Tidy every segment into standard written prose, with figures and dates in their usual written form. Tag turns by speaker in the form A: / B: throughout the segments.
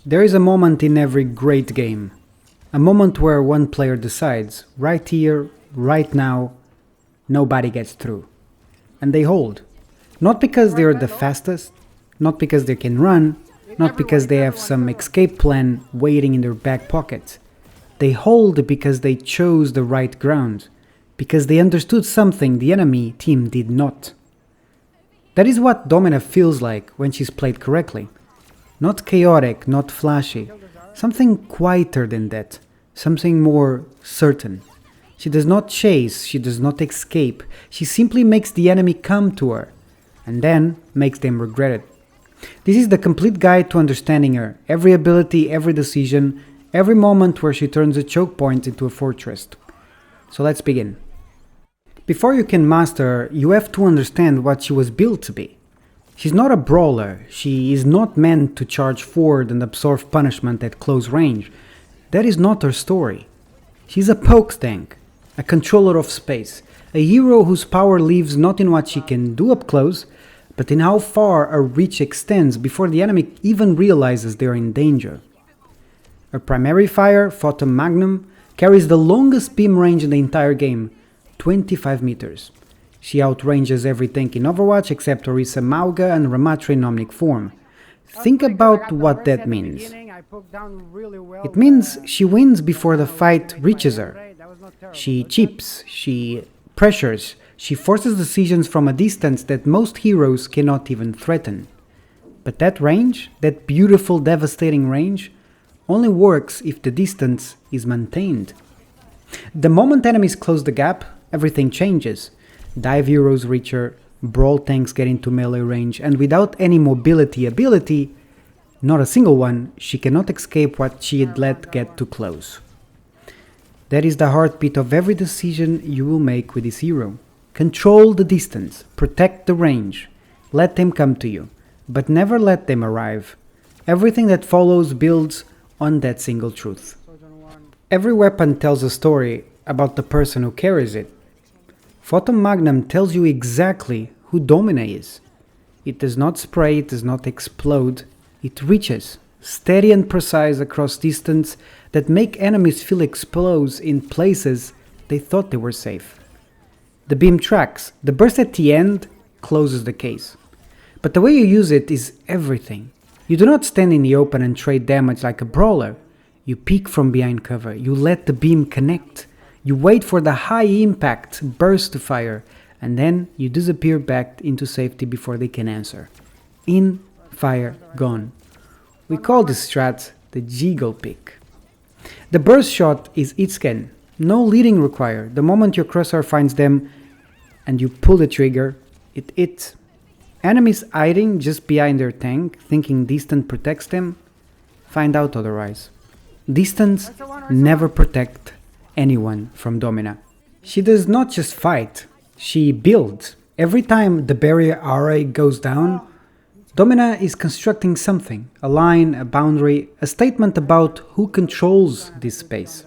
A: There is a moment in every great game. A moment where one player decides, right here, right now, nobody gets through. And they hold. Not because they're the fastest, not because they can run, not because they have some escape plan waiting in their back pocket. They hold because they chose the right ground, because they understood something the enemy team did not. That is what Domina feels like when she's played correctly. Not chaotic, not flashy. Something quieter than that. Something more certain. She does not chase, she does not escape. She simply makes the enemy come to her, and then makes them regret it. This is the complete guide to understanding her. Every ability, every decision, every moment where she turns a choke point into a fortress. So let's begin. Before you can master her, you have to understand what she was built to be. She's not a brawler. She is not meant to charge forward and absorb punishment at close range. That is not her story. She's a poke tank, a controller of space, a hero whose power lives not in what she can do up close, but in how far her reach extends before the enemy even realizes they are in danger. Her primary fire, Photon Magnum, carries the longest beam range in the entire game, 25 meters. She outranges every tank in Overwatch except Orisa Mauga and Ramatra in Omnic form. Think about what that means. It means she wins before the fight reaches her. She chips, she pressures, she forces decisions from a distance that most heroes cannot even threaten. But that range, that beautiful devastating range, only works if the distance is maintained. The moment enemies close the gap, everything changes. Dive heroes reach her, brawl tanks get into melee range, and without any mobility ability, not a single one, she cannot escape what she had let get too close. That is the heartbeat of every decision you will make with this hero. Control the distance, protect the range, let them come to you, but never let them arrive. Everything that follows builds on that single truth. Every weapon tells a story about the person who carries it. Photon Magnum tells you exactly who Domina is. It does not spray, it does not explode, it reaches, steady and precise across distance that make enemies feel exposed in places they thought they were safe. The beam tracks, the burst at the end closes the case. But the way you use it is everything. You do not stand in the open and trade damage like a brawler. You peek from behind cover, you let the beam connect. You wait for the high impact burst to fire, and then you disappear back into safety before they can answer. In, fire, gone. We call this strat the jiggle pick. The burst shot is hit scan, no leading required. The moment your crosshair finds them and you pull the trigger, it hits. Enemies hiding just behind their tank, thinking distance protects them, find out otherwise. Distance never protects anyone from Domina. She does not just fight, she builds. Every time the barrier array goes down, Domina is constructing something, a line, a boundary, a statement about who controls this space.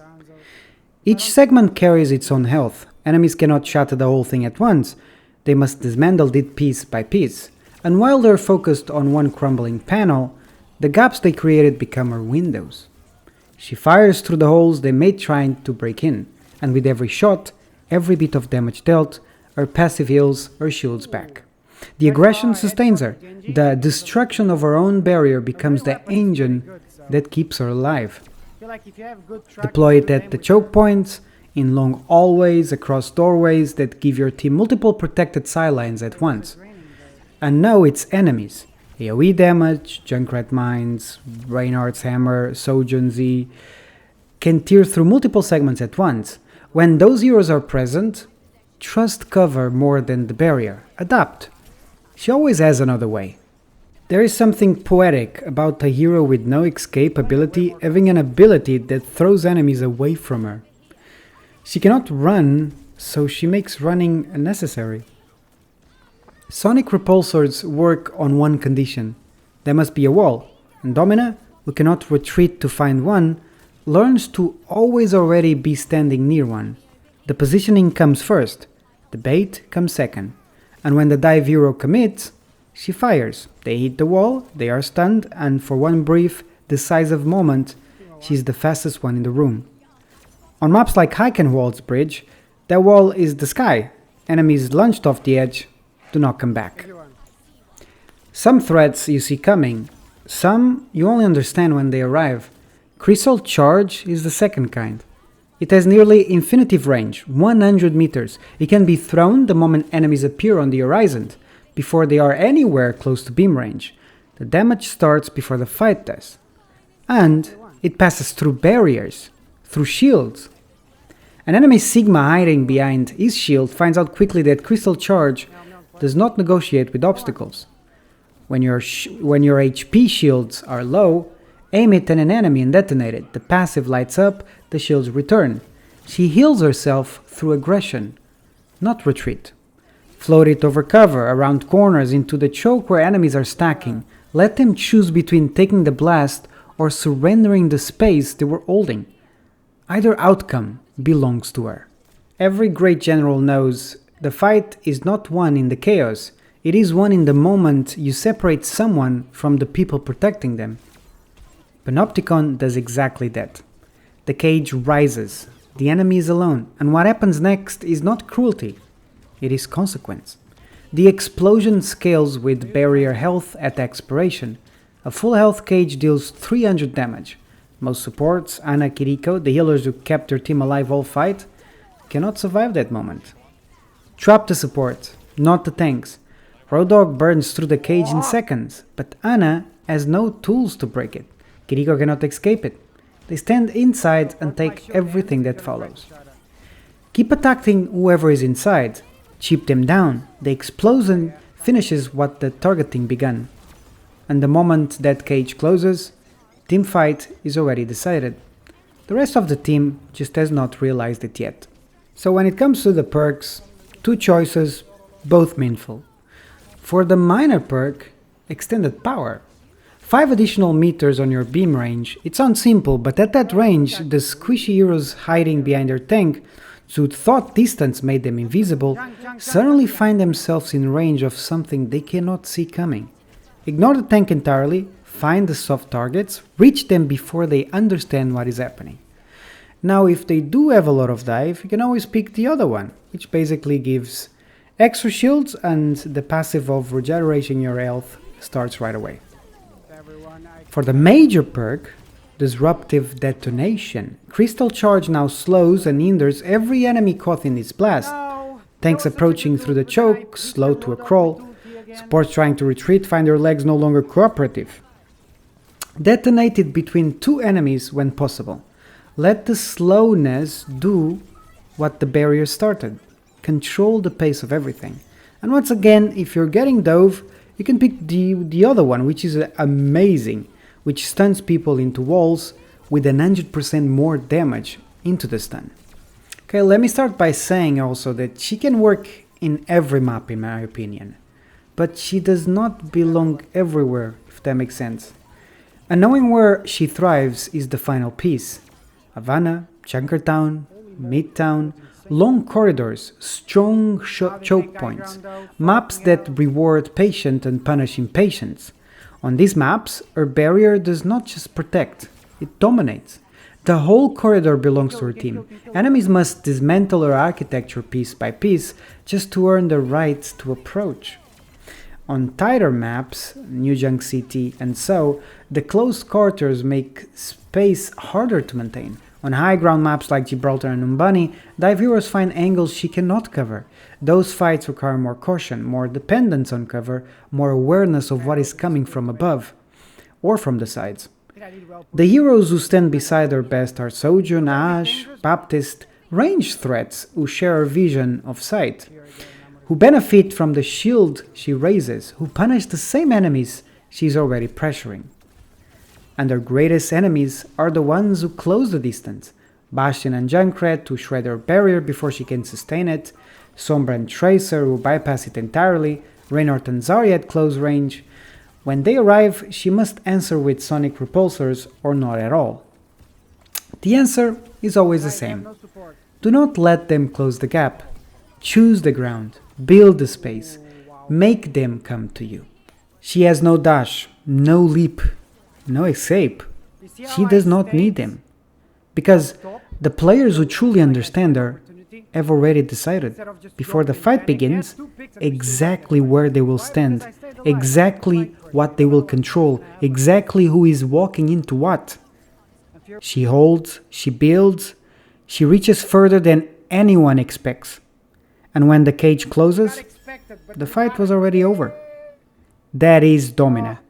A: Each segment carries its own health. Enemies cannot shatter the whole thing at once, they must dismantle it piece by piece. And while they're focused on one crumbling panel, the gaps they created become her windows. She fires through the holes they made trying to break in, and with every shot, every bit of damage dealt, her passive heals her shields back. The aggression sustains her. The destruction of her own barrier becomes the engine that keeps her alive. Deploy it at the choke points, in long hallways, across doorways that give your team multiple protected sidelines at once. And know its enemies. AoE damage, Junkrat Mines, Reinhardt's Hammer, Sojourn Z can tear through multiple segments at once. When those heroes are present, trust cover more than the barrier. Adapt. She always has another way. There is something poetic about a hero with no escape ability having an ability that throws enemies away from her. She cannot run, so she makes running unnecessary. Sonic repulsors work on one condition. There must be a wall, and Domina, who cannot retreat to find one, learns to always already be standing near one. The positioning comes first, the bait comes second, and when the dive hero commits, She fires. They hit the wall, they are stunned, and for one brief, decisive moment, she's the fastest one in the room. On maps like Heikenwald's Bridge, that wall is the sky. Enemies launched off the edge do not come back. Some threats you see coming, some you only understand when they arrive. Crystal Charge is the second kind. It has nearly infinitive range, 100 meters. It can be thrown the moment enemies appear on the horizon, before they are anywhere close to beam range. The damage starts before the fight does. And it passes through barriers, through shields. An enemy Sigma hiding behind his shield finds out quickly that Crystal Charge does not negotiate with obstacles. When your HP shields are low, aim it at an enemy and detonate it. The passive lights up, the shields return. She heals herself through aggression, not retreat. Float it over cover, around corners, into the choke where enemies are stacking. Let them choose between taking the blast or surrendering the space they were holding. Either outcome belongs to her. Every great general knows the fight is not won in the chaos. It is won in the moment you separate someone from the people protecting them. Panopticon does exactly that. The cage rises, the enemy is alone, and what happens next is not cruelty, it is consequence. The explosion scales with barrier health at expiration. A full health cage deals 300 damage. Most supports, Ana, Kiriko, the healers who kept their team alive all fight, cannot survive that moment. Trap the support, not the tanks. Road Dogg burns through the cage in seconds, but Ana has no tools to break it. Kiriko cannot escape it. They stand inside and take everything that follows. Keep attacking whoever is inside. Chip them down. The explosion finishes what the targeting began. And the moment that cage closes, team fight is already decided. The rest of the team just has not realized it yet. So when it comes to the perks, two choices, both meaningful. For the minor perk, Extended Power. 5 additional meters on your beam range. It sounds simple, but at that range, the squishy heroes hiding behind their tank, whose thought distance made them invisible, suddenly find themselves in range of something they cannot see coming. Ignore the tank entirely, find the soft targets, reach them before they understand what is happening. Now, if they do have a lot of dive, you can always pick the other one, which basically gives extra shields and the passive of regenerating your health starts right away. For the major perk, Disruptive Detonation, Crystal Charge now slows and hinders every enemy caught in this blast. Tanks approaching through the choke, slow to a crawl. Supports trying to retreat find their legs no longer cooperative. Detonate it between two enemies when possible. Let the slowness do what the barrier started. Control the pace of everything. And once again, if you're getting dove, you can pick the other one, which is amazing, which stuns people into walls with 100% more damage into the stun. Okay, let me start by saying also that she can work in every map in my opinion, but she does not belong everywhere, if that makes sense. And knowing where she thrives is the final piece. Havana, Junkertown, Midtown, long corridors, strong choke points, maps that reward patience and punish impatience. On these maps, her barrier does not just protect, it dominates. The whole corridor belongs to her team. Enemies must dismantle her architecture piece by piece just to earn the right to approach. On tighter maps, New Junk City and so, the closed quarters make space harder to maintain. On high ground maps like Gibraltar and Umbani, dive heroes find angles she cannot cover. Those fights require more caution, more dependence on cover, more awareness of what is coming from above, or from the sides. The heroes who stand beside her best are Sojun, Ash, Baptist, range threats who share her vision of sight, who benefit from the shield she raises, who punish the same enemies she's already pressuring. And her greatest enemies are the ones who close the distance. Bastion and Junkrat to shred her barrier before she can sustain it, Sombra and Tracer who bypass it entirely, Reynard and Zarya at close range. When they arrive, she must answer with sonic repulsors or not at all. The answer is always the same. Do not let them close the gap. Choose the ground, build the space, make them come to you. She has no dash, no leap, no escape. She does not need them. Because the players who truly understand her have already decided, before the fight begins, exactly where they will stand, exactly what they will control, exactly who is walking into what. She holds, she builds, she reaches further than anyone expects. And when the cage closes, the fight was already over. That is Domina.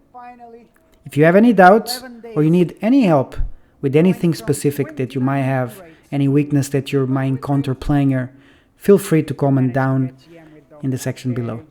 A: If you have any doubts or you need any help with anything specific that you might have, any weakness that you might encounter playing her, feel free to comment down in the section below.